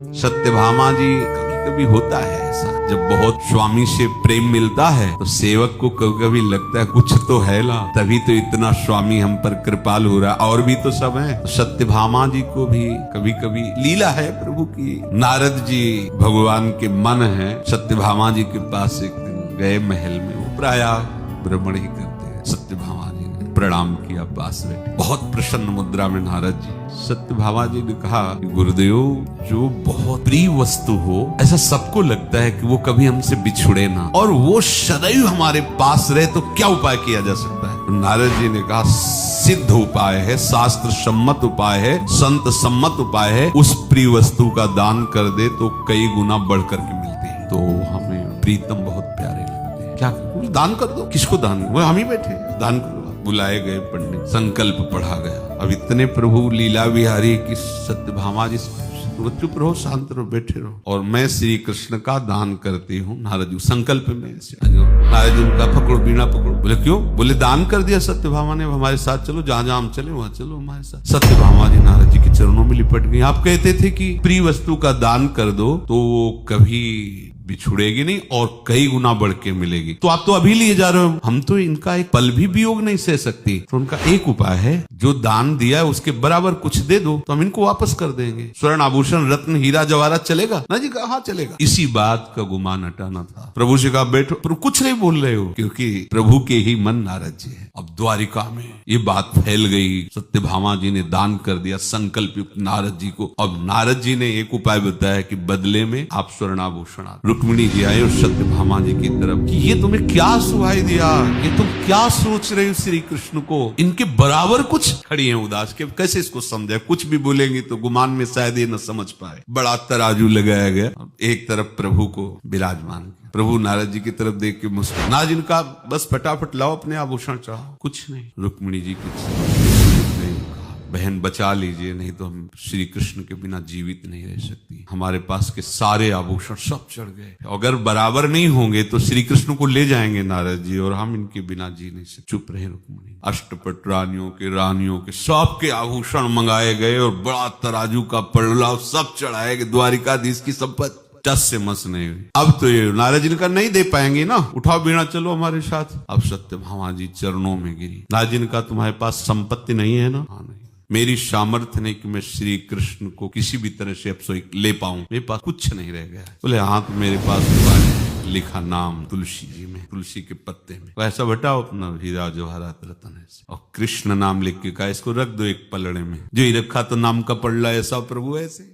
सत्यभामा जी, कभी कभी होता है ऐसा, जब बहुत स्वामी से प्रेम मिलता है तो सेवक को कभी कभी लगता है कुछ तो है ला, तभी तो इतना स्वामी हम पर कृपाल हो रहा, और भी तो सब है। तो सत्यभामा जी को भी कभी कभी लीला है प्रभु की। नारद जी भगवान के मन है, सत्यभामा जी के पास एक दिन गए महल में, वो प्राय भ्रमण ही करते हैं। सत्यभामा जी ने प्रणाम किया, पास बैठे, बहुत प्रसन्न मुद्रा में नारद जी। सत्यभामा जी ने कहा, गुरुदेव, जो बहुत प्रिय वस्तु हो, ऐसा सबको लगता है कि वो कभी हमसे बिछुड़े ना, और वो सदैव हमारे पास रहे, तो क्या उपाय किया जा सकता है? तो नारद जी ने कहा, सिद्ध उपाय है, शास्त्र सम्मत उपाय है, संत सम्मत उपाय है, उस प्रिय वस्तु का दान कर दे तो कई गुना बढ़ करके मिलती है। तो हमें प्रीतम बहुत प्यारे लगते हैं, क्या दान कर दो? किसको दान? वो हम ही बैठे, दान करो। बुलाए गए पंडित, संकल्प पढ़ा गया। अब इतने प्रभु लीला विहारी की सत्यभामा जी, चुप रहो, शांत रहो, बैठे रहो, और मैं श्री कृष्ण का दान करती हूँ। नारद जी संकल्प में, नारद जी का पकड़ो, बीणा पकड़ो। बोले क्यों? बोले दान कर दिया सत्यभामा ने, हमारे साथ चलो, जहां जहां हम चले वहां चलो हमारे साथ। सत्यभामा जी नारद जी के चरणों में लिपट गई। आप कहते थे कि प्रिय वस्तु का दान कर दो तो वो कभी बिछुड़ेगी नहीं और कई गुना बढ़ के मिलेगी, तो आप तो अभी लिए जा रहे हो, हम तो इनका एक पल भी वियोग नहीं सह सकती। तो उनका एक उपाय है, जो दान दिया है उसके बराबर कुछ दे दो तो हम इनको वापस कर देंगे। स्वर्ण आभूषण रत्न हीरा जवाहरात चलेगा ना? जी कहा हाँ चलेगा। इसी बात का गुमान हटाना था। प्रभु से कहा बैठो, प्रभु कुछ नहीं बोल रहे हो, क्योंकि प्रभु के ही मन नारद जी है। अब द्वारिका में ये बात फैल गई, सत्यभामा जी ने दान कर दिया संकल्प युक्त नारद जी को। अब नारद जी ने एक उपाय बताया कि बदले में आप स्वर्णाभूषण। रुक्मिणी जी आए और सत्यभामा जी की तरफ कि ये तुम्हें क्या सुहाई दिया, ये तुम क्या सोच रहे हो श्री कृष्ण को, इनके बराबर कुछ। खड़ी है उदास के, कैसे इसको समझे? कुछ भी बोलेंगी तो गुमान में शायद ये न समझ पाए। बड़ा तराजू लगाया गया, एक तरफ प्रभु को विराजमान किया। प्रभु नारद जी की तरफ देख के मुस्कुराए। नारद जी का बस फटाफट लाओ अपने आभूषण चढ़ाओ। कुछ नहीं। रुक्मिणी जी की बहन बचा लीजिए, नहीं तो हम श्री कृष्ण के बिना जीवित नहीं रह सकती। हमारे पास के सारे आभूषण सब चढ़ गए, अगर बराबर नहीं होंगे तो श्री कृष्ण को ले जाएंगे नारद जी, और हम इनके बिना जी नहीं सकते। चुप रहे रुक्मिणी। अष्टपट रानियों के सबके आभूषण मंगाए गए और बड़ा तराजू का पड़ला सब चढ़ाए गए। द्वारिकाधीश की संपत्ति टस से मस नहीं हुई। अब तो ये नारद जी का नहीं दे पाएंगे ना, उठाओ बीणा, चलो हमारे साथ। अब सत्यभामा जी चरणों में गिरी। नारद जी ने कहा, तुम्हारे पास संपत्ति नहीं है ना? हाँ नहीं। मेरी सामर्थ्य नहीं कि मैं श्री कृष्ण को किसी भी तरह से अब ले पाऊं, मेरे पास कुछ नहीं रह गया। बोले हाँ, तो मेरे पास है, लिखा नाम तुलसी जी में, तुलसी के पत्ते में। वैसा बटाओ अपना हीरा जवाहरात रतन है, और कृष्ण नाम लिख के कहा इसको रख दो एक पलड़े में। जो ही रखा तो नाम का पड़ला ऐसा प्रभु ऐसे।